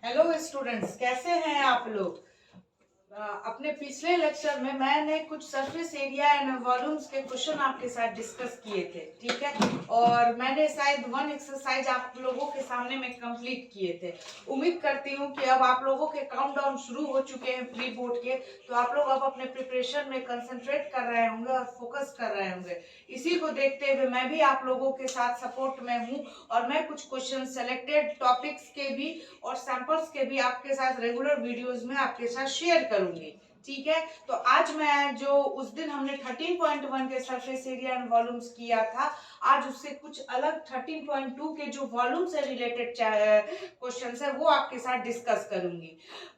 Hello students, कैसे हैं आप लोग। अपने पिछले लेक्चर में मैंने कुछ सरफेस एरिया एंड वॉल्यूम्स के क्वेश्चन आपके साथ डिस्कस किए थे, ठीक है। और मैंने शायद वन एक्सरसाइज आप लोगों के सामने में कंप्लीट किए थे। उम्मीद करती हूँ कि अब आप लोगों के काउंटडाउन शुरू हो चुके हैं प्री बोर्ड के, तो आप लोग अब अपने प्रिपरेशन में कंसंट्रेट कर रहे होंगे और फोकस कर रहे होंगे। इसी को देखते हुए मैं भी आप लोगों के साथ सपोर्ट में हूँ और मैं कुछ क्वेश्चन सेलेक्टेड टॉपिक्स के भी और सैंपल्स के भी आपके साथ रेगुलर वीडियोस में आपके साथ शेयर करूंगी, ठीक है। तो आज मैं जो उस दिन हमने 13.1 के सरफेस एरिया एंड वॉल्यूम्स किया था, आज उससे कुछ अलग 13.2 के जो वॉल्यूम से रिलेटेड क्वेश्चंस है वो आपके साथ डिस्कस करूंगी।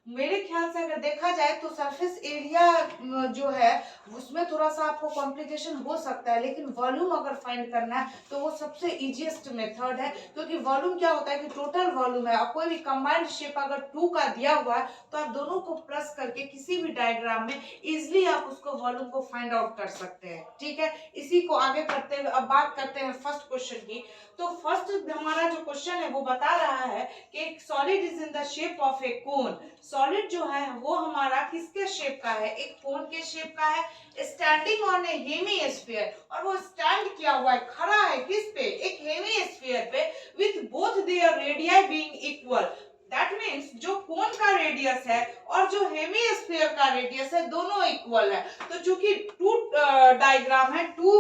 मेरे ख्याल से अगर देखा जाए तो सरफेस एरिया जो है उसमें थोड़ा सा आपको कॉम्प्लिकेशन हो सकता है, लेकिन वॉल्यूम अगर फाइंड करना है तो वो सबसे इजीएस्ट मेथड है। क्योंकि वॉल्यूम क्या होता है कि टोटल वॉल्यूम है, और कोई भी कंबाइंड शेप अगर 2 का दिया हुआ है तो आप दोनों को प्लस करके किसी भी डायग्राम में इजिली आप उसको वॉल्यूम को फाइंड आउट कर सकते हैं, ठीक है। इसी को आगे करते हुए अब बात करते हैं फर्स्ट क्वेश्चन की। तो फर्स्ट हमारा जो क्वेश्चन है वो बता रहा है कि एक solid is in the shape of A cone. Solid जो है वो हमारा किसके शेप का है, एक कोन के शेप का है, स्टैंडिंग ऑन ए हेमीस्फीयर। और वो स्टैंड किया हुआ है, खड़ा है किस पे, एक हेमीस्फीयर पे, with both there radii being equal. That means जो कोन का रेडियस है और जो हेमीस्फीयर का रेडियस है दोनों इक्वल है। तो चूंकि टू डायग्राम है, टू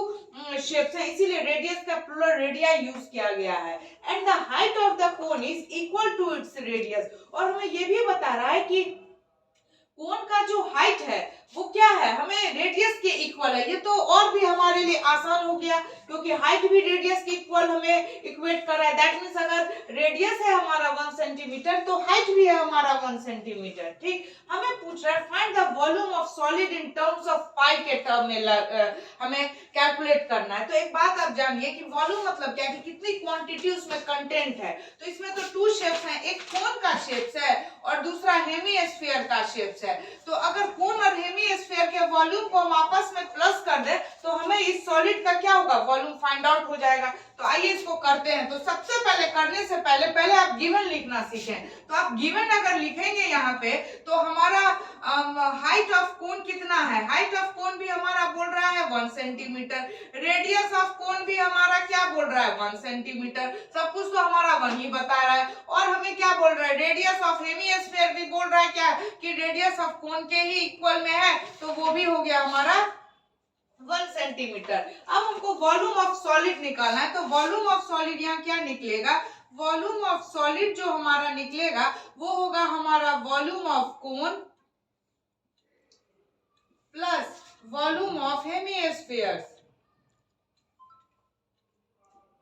शेप्स है, इसीलिए रेडियस का प्लूरल रेडियाई यूज किया गया है। And the height of the cone is equal to its radius. और हमें ये भी बता रहा है कि कोन का जो हाइट है वो क्या है, हमें रेडियस के इक्वल है। ये तो और भी हमारे लिए आसान हो गया, क्योंकि हाइट भी रेडियस के इक्वल हमें इक्वेट कर रहा है। दैट मींस अगर रेडियस है हमारा 1 सेंटीमीटर तो हाइट भी है हमारा 1 सेंटीमीटर, ठीक। हमें पूछ रहा है find the volume of solid in terms of pi के टर्म में हमें कैलकुलेट करना है। तो एक बात आप जानिए कि वॉल्यूम मतलब क्या है, कि कितनी क्वांटिटी उसमें कंटेंट है। तो इसमें तो 2 शेप्स हैं, एक कोन का शेप्स है और दूसरा हेमीस्फीयर का शेप्स है। तो अगर कोन और हेमीस्फीयर के वॉल्यूम को हम आपस में प्लस कर दें तो हमें इस सॉलिड का क्या होगा, वॉल्यूम फाइंड आउट हो जाएगा। तो आइए इसको करते हैं। तो सबसे पहले करने से पहले आप गिवन लिखना सीखें। तो आप गिवन अगर लिखेंगे यहाँ पे तो हमारा हाइट ऑफ कोन कितना है, हाइट ऑफ कोन भी हमारा बोल रहा है 1 सेंटीमीटर, रेडियस ऑफ कोन भी हमारा क्या बोल रहा है 1 सेंटीमीटर, सब कुछ तो हमारा 1 ही बता रहा है। और हमें क्या बोल रहा है, रेडियस ऑफ हेमीस्फीयर भी बोल रहा है क्या, कि रेडियस ऑफ कोन के ही इक्वल में है, तो वो भी हो गया हमारा 1 सेंटीमीटर। अब हमको वॉल्यूम ऑफ सॉलिड निकालना है। तो वॉल्यूम ऑफ सॉलिड यहाँ क्या निकलेगा, वॉल्यूम ऑफ सॉलिड जो हमारा निकलेगा वो होगा हमारा volume of cone plus volume of hemisphere,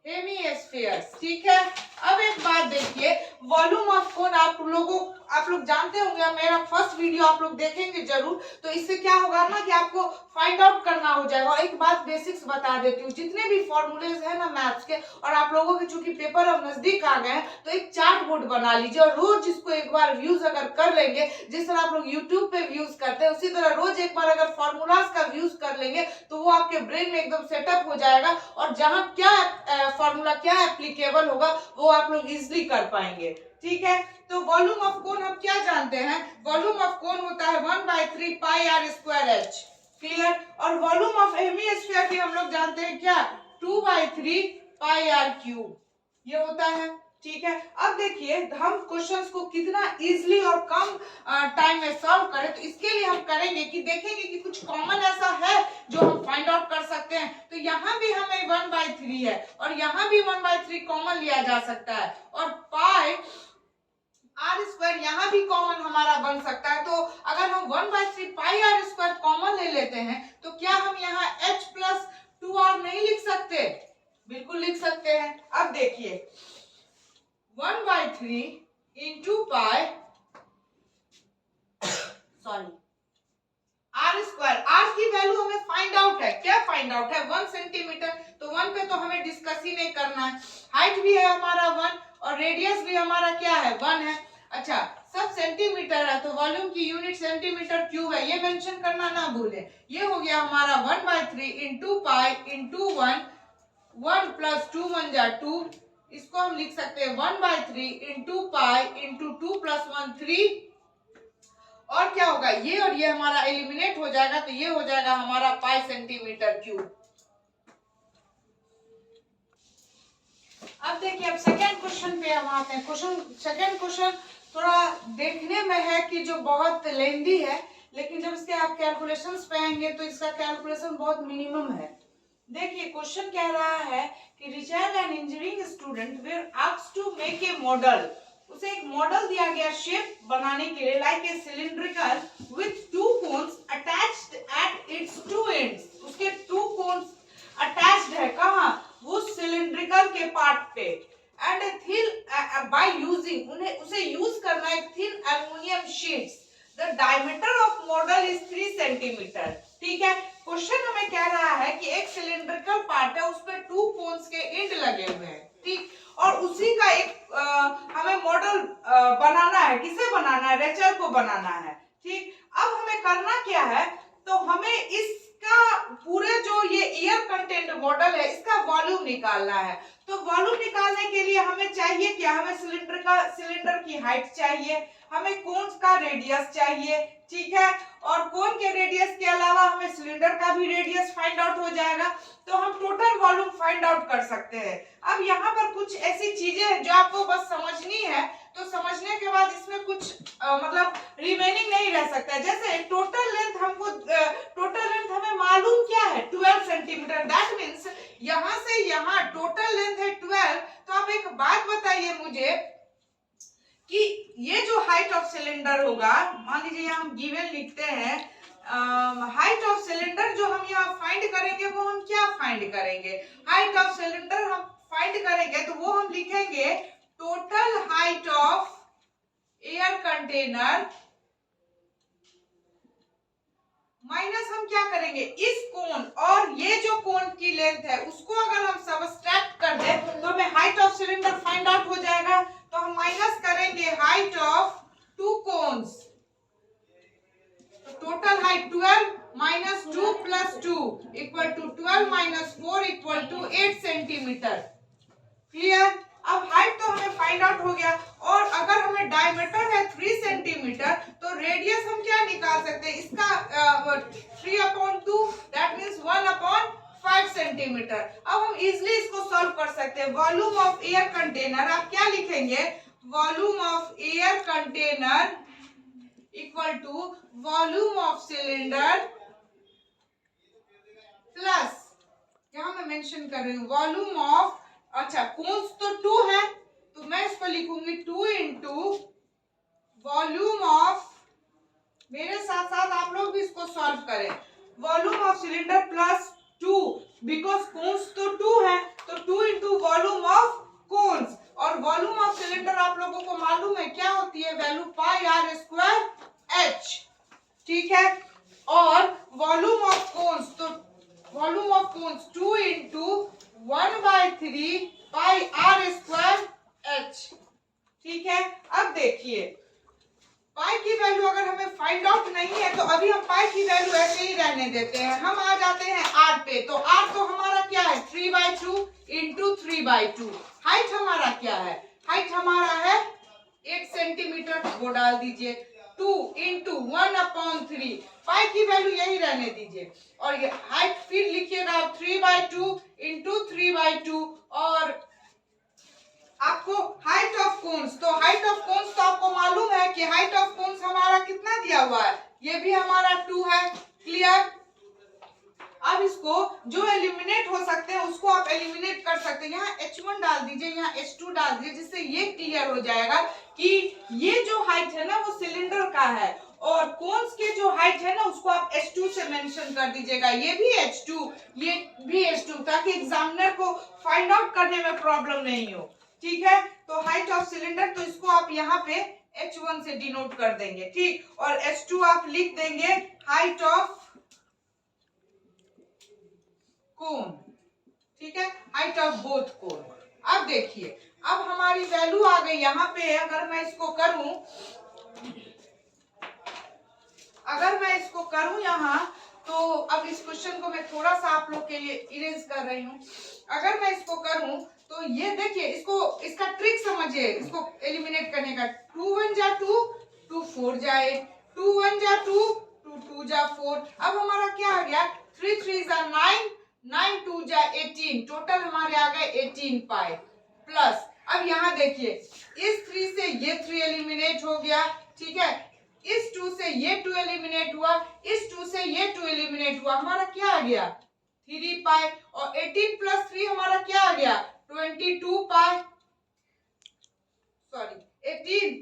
hemispheres, ठीक है। अब एक बात देखिए, वॉल्यूम ऑफ कोन आप लोग जानते होंगे, मेरा फर्स्ट वीडियो आप लोग देखेंगे जरूर, तो इससे क्या होगा ना कि आपको फाइंड आउट करना हो जाएगा। और एक बात बेसिक्स बता देती हूँ, जितने भी फॉर्मूलेज है ना मैथ्स के, और आप लोगों के चूंकि पेपर अब नजदीक आ गए हैं तो एक चार्ट बोर्ड बना लीजिए और रोज इसको एक बार व्यूज अगर कर लेंगे, जिस तरह आप लोग यूट्यूब पे व्यूज करते हैं उसी तरह रोज एक बार अगर फॉर्मूलाज का व्यूज कर लेंगे तो वो आपके ब्रेन में एकदम सेटअप हो जाएगा, और जहां क्या फॉर्मूला क्या एप्लीकेबल होगा वो आप लोग इजिली कर पाएंगे, ठीक है। तो वॉल्यूम ऑफ कोन हम क्या जानते हैं, वॉल्यूम ऑफ कोन होता है 1/3 pi r square H, clear. और वॉल्यूम ऑफ हेमीस्फीयर भी हम लोग जानते हैं क्या, 2/3 पाई आर क्यूब, ये होता है, ठीक है। अब देखिए हम क्वेश्चंस को कितना इजीली और कम टाइम में सॉल्व करें, तो इसके लिए हम करेंगे कि देखेंगे कि कुछ कॉमन ऐसा है जो हम फाइंड आउट कर सकते हैं। तो यहाँ भी हमें 1/3 है और यहाँ भी 1/3 कॉमन लिया जा सकता है, और पाई आर स्क्वायर यहाँ भी कॉमन हमारा बन सकता है। तो अगर हम 1/3 पाई आर स्क्वायर कॉमन ले लेते हैं तो क्या हम यहाँ h प्लस 2r नहीं लिख सकते, बिल्कुल लिख सकते हैं। अब देखिए 1/3 into pi sorry r square, r की वैल्यू हमें फाइंड आउट है, क्या फाइंड आउट है 1 सेंटीमीटर, तो 1 पे तो हमें डिस्कस ही नहीं करना है। हाइट भी है हमारा 1 और रेडियस भी हमारा क्या है 1 है। अच्छा सब सेंटीमीटर है तो वॉल्यूम की यूनिट सेंटीमीटर क्यूब है, ये मेंशन करना ना भूले। ये हो गया हमारा 1/3 इंटू पाई इंटू 1, 1 प्लस 2 1 जा 2 इसको हम लिख सकते हैं 1/3 इंटू पाई इंटू 2 + 1 3, और क्या होगा, ये और ये हमारा एलिमिनेट हो जाएगा, तो ये हो जाएगा हमारा पाई सेंटीमीटर क्यूब। अब देखिए, अब सेकेंड क्वेश्चन पे हम आते हैं। सेकेंड क्वेश्चन थोड़ा देखने में है कि जो बहुत लेंदी है, लेकिन जब इसके आप कैलकुलेशंस पे आएंगे तो इसका कैलकुलेशन बहुत मिनिमम है। देखिए, क्वेश्चन कह रहा है कि Richard and engineering student were asked to make a model. उसे एक मॉडल दिया गया शेप बनाने के लिए, like a cylindrical with 2 cones attached at its 2 ends. उसके 2 कोन्स अटैच्ड है कहाँ, वो सिलिंड्रिकल के पार्ट पे, and a thin by using, उन्हें उसे यूज करना है thin aluminium sheets. The diameter of model is 3 centimetre. ठीक है, क्वेश्चन हमें कह रहा है कि एक सिलिंड्रिकल पार्ट है, उस पर 2 कोन्स के एंड लगे हुए हैं, ठीक, और उसी का एक हमें मॉडल बनाना है। किसे बनाना है, रेचल को बनाना है। ठीक, अब हमें करना क्या है, तो हमें इसका पूरे जो ये एयर कंटेंट मॉडल है, इसका वॉल्यूम निकालना है। तो वॉल्यूम निकालने के लिए हमें चाहिए क्या, हमें सिलेंडर की हाइट चाहिए, हमें कोन का रेडियस चाहिए, ठीक है, और कोन के रेडियस के अलावा हमें सिलेंडर का भी रेडियस फाइंड आउट हो जाएगा, तो हम टोटल वॉल्यूम फाइंड आउट कर सकते हैं। अब यहाँ पर कुछ ऐसी चीजें हैं जो आपको बस समझनी है, तो समझने के बाद इसमें कुछ मतलब रिमेनिंग नहीं रह सकता है। जैसे टोटल लेंथ हमें मालूम क्या है, 12 सेंटीमीटर। दैट मीन्स यहाँ से यहाँ टोटल लेंथ है 12। तो आप एक बात बताइए मुझे कि ये जो हाइट ऑफ सिलेंडर होगा, मान लीजिए यहाँ हम गिवन लिखते हैं, हाइट ऑफ सिलेंडर जो हम यहाँ फाइंड करेंगे वो हम क्या फाइंड करेंगे, हाइट ऑफ सिलेंडर हम फाइंड करेंगे तो वो हम लिखेंगे total height of air container minus हम क्या करेंगे, इस कोन और ये जो कोन की लेंथ है उसको अगर हम सबट्रैक्ट कर दें तो हमें height of cylinder find out हो जाएगा। तो हम माइनस करेंगे हाइट ऑफ 2 कोन्स, तो total height 12 minus 2 plus 2 equal to 12 minus 4 equal to 8 centimetre. Clear, अब हाइट तो हमें फाइंड आउट हो गया, और अगर हमें डायमीटर है 3 सेंटीमीटर तो रेडियस हम क्या निकाल सकते हैं, इसका 3/2, दैट मींस 1/5 सेंटीमीटर। अब हम इजीली इसको सॉल्व कर सकते हैं। वॉल्यूम ऑफ एयर कंटेनर आप क्या लिखेंगे, volume of air container equal to volume of cylinder plus, यहां मैं मेंशन कर रही हूं वॉल्यूम ऑफ, अच्छा कोन्स तो 2 है तो मैं इसको लिखूंगी 2 इंटू वॉल्यूम ऑफ, मेरे साथ साथ आप लोग भी इसको सॉल्व करें, volume of cylinder plus 2, because cones तो 2 है तो 2 इंटू वॉल्यूम ऑफ कोन्स, और वॉल्यूम ऑफ सिलेंडर आप लोगों को मालूम है क्या होती है, value pi r square h. ठीक है, और वॉल्यूम ऑफ कोन्स, तो volume of cones 2 into 1/3 pi r square h. ठीक है, अब देखिए पाई की वैल्यू अगर हमें फाइंड आउट नहीं है तो अभी हम पाई की वैल्यू ऐसे ही रहने देते हैं। हम आ जाते हैं आर पे, तो आर तो हमारा क्या है 3/2 इंटू 3/2। हाइट हमारा क्या है, हाइट हमारा है 8 सेंटीमीटर, वो डाल दीजिए 2 इंटू 1/3, पाई की वैल्यू यही रहने दीजिए, और ये हाइट फिर लिखिएगा 3/2 इंटू 3/2, और आपको हाइट ऑफ कोन्स, तो हाइट ऑफ कोन्स तो आपको मालूम है कि हाइट ऑफ कोन्स हमारा कितना दिया हुआ है, ये भी हमारा 2 है। क्लियर, अब इसको जो एलिमिनेट हो सकते हैं उसको आप एलिमिनेट कर सकते हैं। यहाँ H1 डाल दीजिए, यहाँ H2 डाल दीजिए, जिससे ये क्लियर हो जाएगा कि ये जो हाइट है ना वो सिलेंडर का है, और कोन्स के जो हाइट है ना उसको आप H2 से मेंशन कर दीजिएगा, ये भी H2 ये भी H2, ताकि एग्जामिनर को फाइंड आउट करने में प्रॉब्लम नहीं हो। ठीक है, तो हाइट ऑफ सिलेंडर, तो इसको आप यहाँ पे H1 से डिनोट कर देंगे, ठीक, और H2 आप लिख देंगे हाइट ऑफ कोन। ठीक है, हाइट ऑफ बोथ कोन। अब देखिए, अब हमारी वैल्यू आ गई यहाँ पे, अगर मैं इसको करूं यहाँ, तो अब इस क्वेश्चन को मैं थोड़ा सा आप लोग के लिए इरेज कर रही हूँ। अगर मैं इसको करूं तो ये देखिए, इसको इसका ट्रिक समझिए इसको एलिमिनेट करने का। 2 1 जा 2, 2 4 जा 8, 2 1 जा 2, 2 2 जा 4। अब हमारा क्या आ गया, 3 3 जा 9, 9 2 जा 18, टोटल हमारे आ गए 18 पाई प्लस। अब यहाँ देखिए, इस 3 से ये 3 एलिमिनेट हो गया, ठीक है, इस 2 से ये 2 एलिमिनेट हुआ, इस 2 से ये 2 एलिमिनेट हुआ, हमारा क्या आ गया 3 पाई। और 18 प्लस 3 हमारा क्या आ गया 22 पाई, सॉरी 18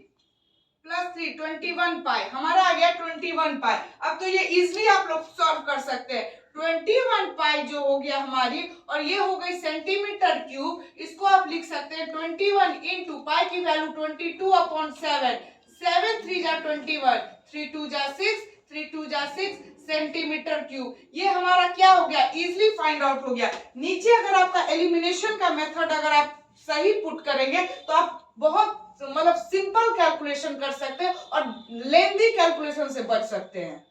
प्लस 3 21 पाई, हमारा आ गया 21 पाई। अब तो ये इजिली आप लोग सॉल्व कर सकते हैं। 21 पाई जो हो गया हमारी, और ये हो गई सेंटीमीटर क्यूब, इसको आप लिख सकते हैं 21 इंटू पाई की वैल्यू 22/7, 7 3 जा 21, 3 2 जा 6, 3 2 जा 6 सेंटीमीटर क्यूब। ये हमारा क्या हो गया, इजिली फाइंड आउट हो गया। नीचे अगर आपका एलिमिनेशन का मेथड अगर आप सही पुट करेंगे तो आप बहुत मतलब सिंपल कैलकुलेशन कर सकते हैं और लेंथी कैलकुलेशन से बच सकते हैं।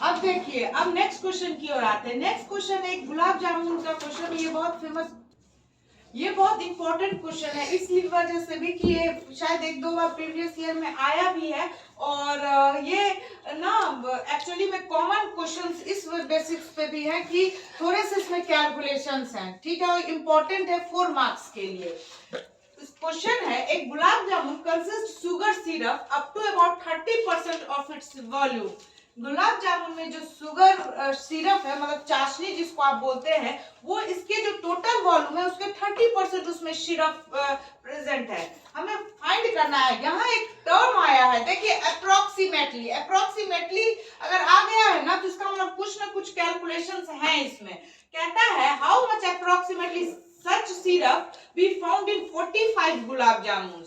अब देखिए, अब नेक्स्ट क्वेश्चन की ओर आते हैं। नेक्स्ट क्वेश्चन एक गुलाब जामुन का क्वेश्चन, ये बहुत फेमस, ये बहुत इंपॉर्टेंट क्वेश्चन है इस वजह से भी कि ये शायद 1-2 बार प्रीवियस ईयर में आया भी है, और ये ना एक्चुअली में कॉमन क्वेश्चंस इस बेसिक्स पे भी है कि थोड़े से इसमें कैलकुलेशंस हैं, ठीक है, और इम्पोर्टेंट है 4 मार्क्स के लिए। क्वेश्चन है, एक gulab jamun consist sugar syrup up to about 30% of its volume. Gulab jamun में जो शुगर सिरप है, मतलब चाशनी जिसको आप बोलते हैं, वो इसके जो टोटल वॉल्यूम है उसके 30% उसमें सिरप प्रेजेंट है। हमें फाइंड करना है। यहाँ एक टर्म आया है, देखिए अप्रोक्सीमेटली, अप्रोक्सीमेटली अगर आ गया है ना तो इसका मतलब कुछ ना कुछ कैलकुलेशंस हैं इसमें। कहता है how much approximately such syrup be found in 45 gulab jamun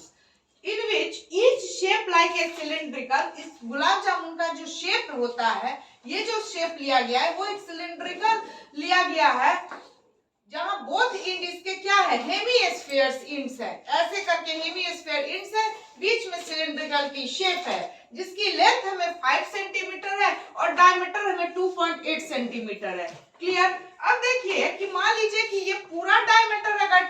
in which each shape like a cylindrical। इस गुलाब जामुन का जो शेप होता है, ये जो शेप लिया गया है वो एक सिलिंड्रिकल लिया गया है, जहां बोथ एंड इसके क्या है हेमीस्फीयर्स इंड्स है, ऐसे करके हेमीस्फीयर इंड्स है, बीच में सिलिंड्रिकल की शेप है, जिसकी लेंथ हमें 5 सेंटीमीटर है और डायमीटर हमें 2.8 सेंटीमीटर है। क्लियर। अब देखिए कि मान लीजिए कि ये पूरा डायमीटर अगर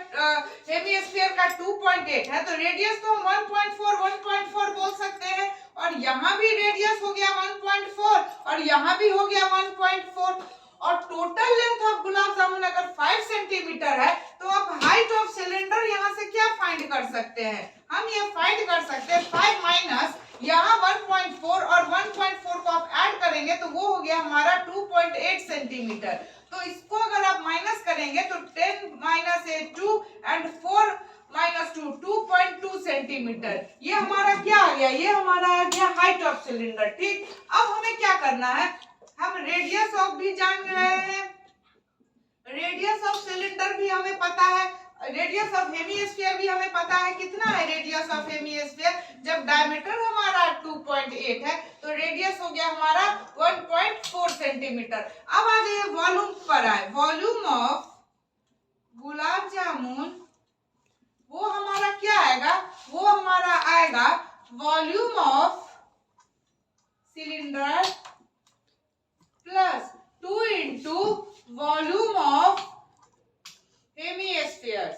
हेमीस्फीयर का 2.8 है तो रेडियस तो 1.4 बोल सकते हैं, और यहाँ भी रेडियस हो गया 1.4 और यहाँ भी हो गया 1.4, और total length of gulab jamun अगर 5 सेंटीमीटर है तो आप हाइट ऑफ सिलेंडर यहाँ से क्या फाइंड कर सकते हैं, हम ये फाइंड कर सकते हैं 5 माइनस यहाँ 1.4 और 1.4 को आप ऐड करेंगे तो वो हो गया हमारा 2.8 सेंटीमीटर। तो इसको अगर आप माइनस करेंगे तो 10 माइनस 2 एंड 4 माइनस 2 2.2 सेंटीमीटर। ये हमारा क्या आ गया, ये हमारा आ गया हाइट ऑफ सिलेंडर। ठीक, अब हमें क्या करना है, हम रेडियस ऑफ भी जान रहे हैं, रेडियस ऑफ सिलेंडर भी हमें पता है, रेडियस ऑफ हेमीस्फीयर भी हमें पता है। कितना है रेडियस ऑफ हेमीस्फीयर, जब डायमीटर हमारा 2.8 है तो रेडियस हो गया हमारा 1.4 सेंटीमीटर। अब आ गए वॉल्यूम पर आए, वॉल्यूम ऑफ गुलाब जामुन वो हमारा क्या आएगा, वो हमारा आएगा volume of cylinder plus 2 into volume of hemispheres.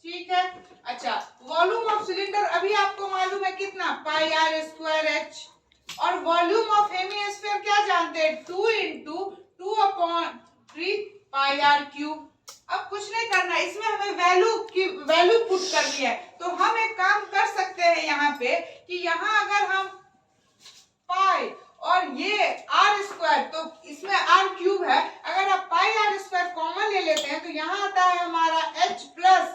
ठीक है, अच्छा वॉल्यूम ऑफ सिलेंडर अभी आपको मालूम है कितना, पाई आर स्क्वायर एच, और वॉल्यूम ऑफ हेमीस्फीयर क्या जानते हैं 2 इंटू 2/3 पाई आर क्यूब। अब कुछ नहीं करना, इसमें हमें वैल्यू पुट करनी है, तो हम एक काम कर सकते हैं यहाँ पे कि यहाँ अगर हम पाई और ये आर स्क्वायर, तो इसमें आर क्यूब है, अगर आप पाई आर स्क्वायर कॉमन ले लेते हैं तो यहाँ आता है हमारा h प्लस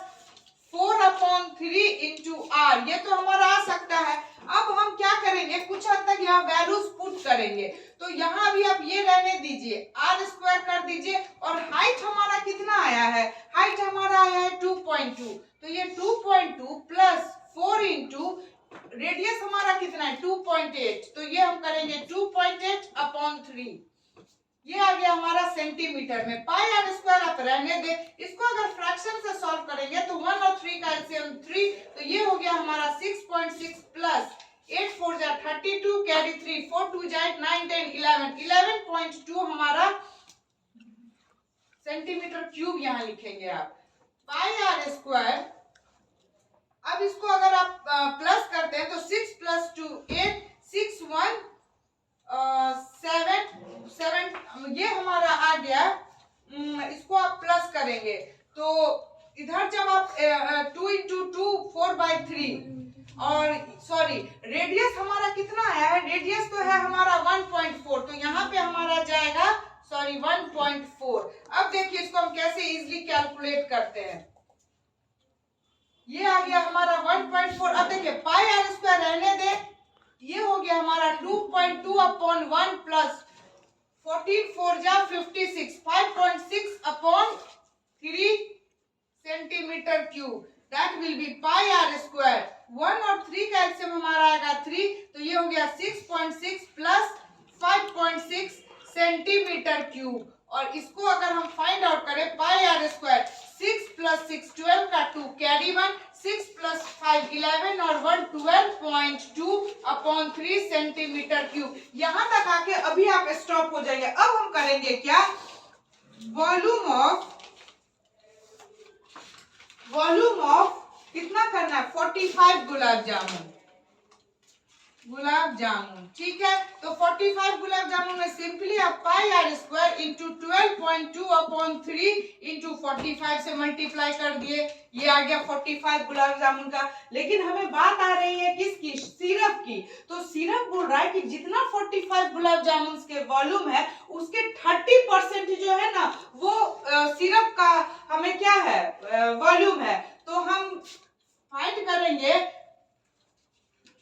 4/3 इंटू आर, ये तो हमारा आ सकता है। अब हम क्या करेंगे, कुछ हद तक यहाँ वैल्यूज पुट करेंगे, तो यहाँ भी आप ये रहने दीजिए, आर स्क्वायर कर दीजिए, और हाइट हमारा कितना आया है, हाइट हमारा आया है 2.2, तो ये 2.2 प्लस 4 इंटू रेडियस हमारा कितना है 2.8, तो ये हम करेंगे 2.8/3, ये आ गया हमारा सेंटीमीटर में। पाई आर स्क्वायर आप रहने दे, इसको अगर फ्रैक्शन से सॉल्व करेंगे तो 1 और 3 का एलसीएम 3, तो ये हो गया हमारा 6.6 प्लस 8 4 जा 32 कैरी 3 4 2 जा 9 10 11 11.2 हमारा सेंटीमीटर क्यूब यहाँ लिखेंगे आप, पाई आर स्क्वायर। अब इसको अगर आप प्लस करते हैं तो 6 + 2 8, 6 1 7 ये हमारा आ गया। इसको आप प्लस करेंगे तो इधर जब आप 2 × 2 4/3 और सॉरी रेडियस हमारा कितना है, रेडियस तो है हमारा 1.4, तो यहाँ पे हमारा जाएगा सॉरी 1.4। अब देखिए इसको हम कैसे इजीली कैलकुलेट करते हैं। ये आ गया हमारा 1.4। अब देखिए पाई आर स्क्वायर रहने दे, ये हो गया हमारा 2.2/1 प्लस 14 4 जा 56 5.6/3 centimetre cube, that will be pi r square. 1 और 3 का एलसीएम हमारा आएगा 3, तो ये हो गया 6.6 प्लस 5.6 सेंटीमीटर क्यूब। और इसको अगर हम फाइंड आउट करें पाई आर स्क्वायर, 6 + 6 12 का 2 कैरी 1, 6 + 5 11 और 1 12.2/3 सेंटीमीटर क्यूब। यहां तक आके अभी आप स्टॉप हो जाइए। अब हम करेंगे क्या, वॉल्यूम ऑफ कितना करना है, 45 गुलाब जामुन, ठीक है। तो 45 गुलाब जामुन में सिंपली आप पाई आर स्क्वायर इंटू 12.2/3 इंटू 45 से मल्टीप्लाई कर दिए, ये आ गया 45 गुलाब जामुन का। लेकिन हमें बात आ रही है किसकी, सिरप की। तो सिरप बोल रहा है कि जितना 45 गुलाब जामुन के वॉल्यूम है उसके 30% जो है ना वो सिरप का हमें क्या है, वॉल्यूम है। तो हम फाइंड करेंगे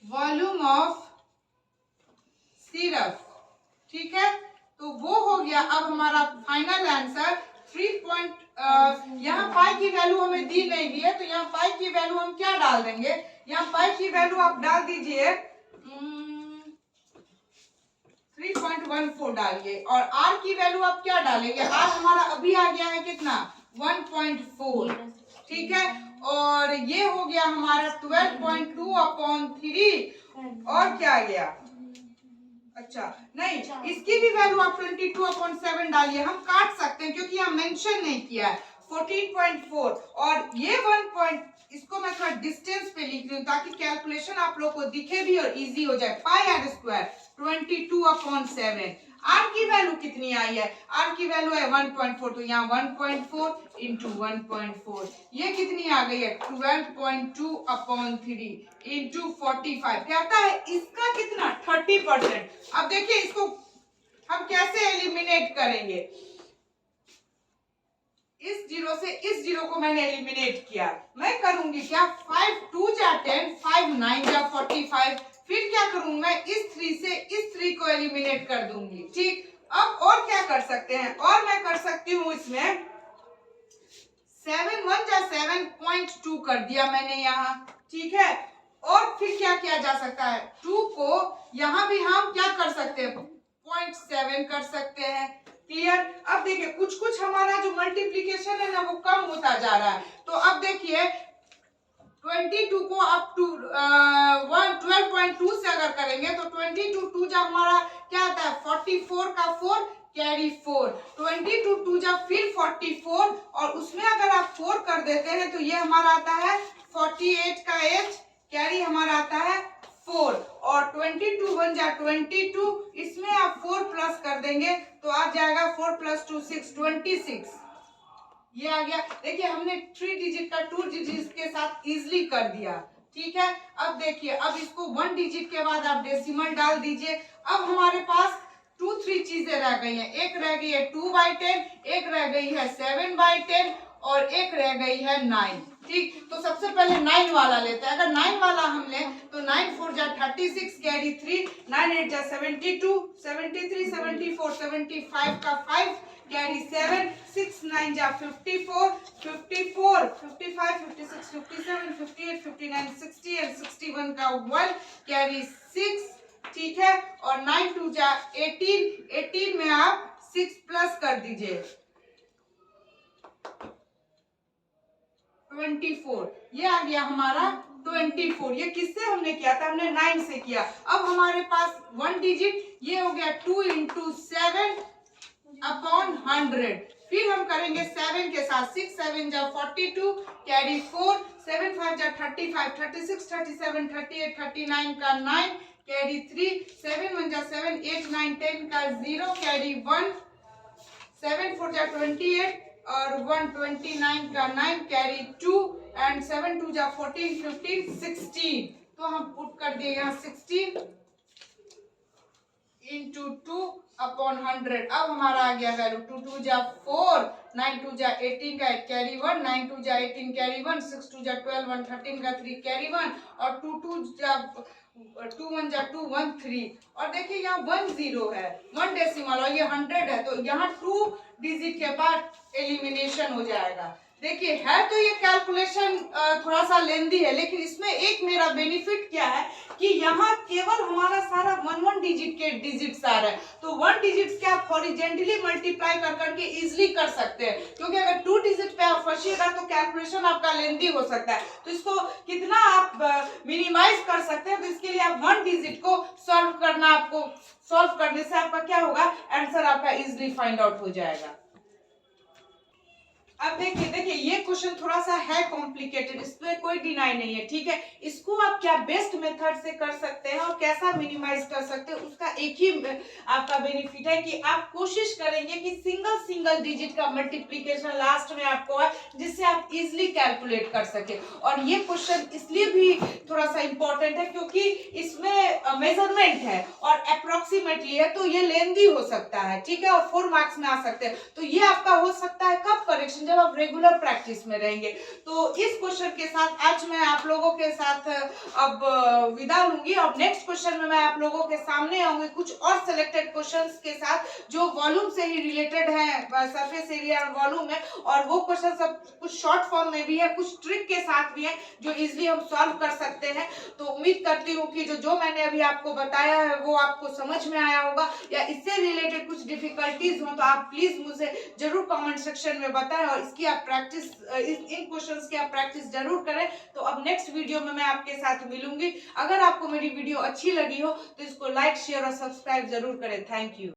वॉल्यूम ऑफ सिरप, ठीक है। तो वो हो गया अब हमारा फाइनल आंसर 3. यहाँ पाई की वैल्यू हमें दी नहीं दी है, तो यहाँ पाई की वैल्यू हम क्या डाल देंगे, यहाँ पाई की वैल्यू आप डाल दीजिए 3.14 डालिए। और आर की वैल्यू आप क्या डालेंगे, आर हमारा अभी आ गया है कितना 1.4, ठीक है। और ये हो गया हमारा 12.2/3 और क्या आ गया, अच्छा नहीं, इसकी भी वैल्यू आप 22/7 डालिए। हम काट सकते हैं क्योंकि यहाँ मेंशन नहीं किया है। 14.4 और ये 1. इसको मैं थोड़ा डिस्टेंस पे लिख रही हूँ ताकि कैलकुलेशन आप लोग को दिखे भी और इजी हो जाए। पाई आर स्क्वायर 22/7, आर की वैल्यू कितनी आई है, आर की वैल्यू है 1.4, तो यहाँ 1.4 इंटू 1.4 ये कितनी आ गई है 12.2/3 इंटू 45, कहता है इसका कितना 30%। अब देखिए इसको हम कैसे एलिमिनेट करेंगे, इस जीरो से इस जीरो को मैंने एलिमिनेट किया। मैं करूंगी क्या, 5 2 जा 10, 5 9 जा 45, फिर क्या करूं मैं इस 3 से इस 3 को एलिमिनेट कर दूंगी, ठीक। अब और क्या कर सकते हैं, और मैं कर सकती हूँ इसमें 7 1 जा 7.2 कर दिया मैंने यहाँ, ठीक है। और फिर क्या किया जा सकता है, 2 को यहाँ भी हम क्या कर सकते हैं 0.7 कर सकते हैं, क्लियर। अब देखिए कुछ हमारा जो मल्टीप्लीकेशन है ना वो कम होता जा रहा है। तो अब देखिए 22 को अप टू 12.2 से अगर करेंगे तो 22 2 जा हमारा क्या आता है 44 का 4 कैरी 4, 22 2 जा फिर 44 और उसमें अगर आप 4 कर देते हैं तो ये हमारा आता है 48 का 8 कैरी हमारा आता है 4 और 22 1 जा 22, इसमें आप 4 प्लस कर देंगे तो आ जाएगा 4 + 2 6 26, ये आ गया। देखिए हमने 3 डिजिट का 2 डिजिट के साथ इजीली कर दिया, ठीक है। अब देखिए अब इसको 1 डिजिट के बाद आप डेसिमल डाल दीजिए। अब हमारे पास 2-3 चीजें रह गई हैं, एक रह गई है 2/10, एक रह गई है 7/10 और एक रह गई है 9, ठीक। तो सबसे पहले 9 वाला लेते हैं। अगर 9 वाला हम ले तो 9 4 जा 36 कैरी 3, 9 8 जा 72, 73 74 75 का 5 कैरी 7, 6 9 जा 54, 54 55 56 57 58 59 60 और 61 का 1 कैरी 6, ठीक है। और 9 2 जा 18, 18 में आप 6 प्लस कर दीजिए 24, ये आ गया हमारा 24। ये किससे हमने किया था, हमने 9 से किया। अब हमारे पास 1 डिजिट, ये हो गया 2 × 7/100, फिर हम करेंगे 7 के साथ, 6 7 जा 42, कैरी 4, 7 5 जा 35, 36 37 38 39 का 9, कैरी 3, 7 1 जा 7 8 9 10 का 0, कैरी 1, 7 4 जा 28 और 129 का 9, कैरी 2 एंड 7 2 जा 14 15 16। तो हम पुट कर दिए यहाँ 16 into 2 upon 100। अब हमारा आ गया वैल्यू 2 2 जा 4, 9 2 जा 18 का कैरी 1, 9 2 जा 18 कैरी 1, 6 2 जा 12 1 13 का 3 कैरी 1 और 2 2 जा 2 1 जा 2 1 3। और देखिए यहाँ 1 0 है, 1 डेसिमल और ये 100 है, तो यहाँ 2 डिजिट के बाद एलिमिनेशन हो जाएगा। देखिए है तो ये कैलकुलेशन थोड़ा सा लेंदी है, लेकिन इसमें एक मेरा बेनिफिट क्या है कि यहाँ केवल हमारा सारा 1 डिजिट के डिजिट्स आ रहा है, तो 1 डिजिट्स के आप हॉरिजेंटली मल्टीप्लाई कर करके इजिली कर सकते हैं, क्योंकि अगर 2 डिजिट पे आप फंसिएगा तो कैलकुलेशन आपका लेंदी हो सकता है। तो इसको कितना आप मिनिमाइज कर सकते हैं, तो इसके लिए आप 1 डिजिट को सॉल्व करने से आपका क्या होगा, आंसर आपका इजिली फाइंड आउट हो जाएगा। अब देखिए ये क्वेश्चन थोड़ा सा है कॉम्प्लिकेटेड, इसमें कोई डिनाई नहीं है, ठीक है। इसको आप क्या बेस्ट मेथड से कर सकते हैं और कैसा मिनिमाइज कर सकते हैं, उसका एक ही आपका बेनिफिट है कि आप कोशिश करेंगे कि सिंगल डिजिट का मल्टीप्लीकेशन लास्ट में आपको है, जिससे आप इजिली कैलकुलेट कर सके। और ये क्वेश्चन इसलिए भी थोड़ा सा इंपॉर्टेंट है क्योंकि इसमें मेजरमेंट है और अप्रोक्सीमेटली है, तो ये लेंदी हो सकता है, ठीक है, और 4 मार्क्स में आ सकते हैं। तो ये आपका हो सकता है कब करेक्शन, जब आप रेगुलर प्रैक्टिस में रहेंगे। तो इस क्वेश्चन के साथ आज मैं आप लोगों के साथ अब विदा लूंगी, और नेक्स्ट क्वेश्चन में मैं आप लोगों के सामने आऊंगी कुछ और सिलेक्टेड क्वेश्चंस के साथ जो वॉल्यूम से ही रिलेटेड है, सरफेस एरिया और वॉल्यूम है, और वो क्वेश्चन सब कुछ शॉर्ट फॉर्म में भी है, कुछ ट्रिक के साथ भी है जो इजिली हम सॉल्व कर सकते हैं। तो उम्मीद करती हूँ कि जो मैंने अभी आपको बताया है वो आपको समझ में आया होगा, या इससे रिलेटेड कुछ डिफिकल्टीज हो तो आप प्लीज मुझे जरूर कमेंट सेक्शन में बताएं, और इसकी आप प्रैक्टिस इन क्वेश्चंस की आप प्रैक्टिस जरूर करें। तो अब नेक्स्ट वीडियो में मैं आपके साथ मिलूंगी। अगर आपको मेरी वीडियो अच्छी लगी हो तो इसको लाइक शेयर और सब्सक्राइब जरूर करें। Thank you.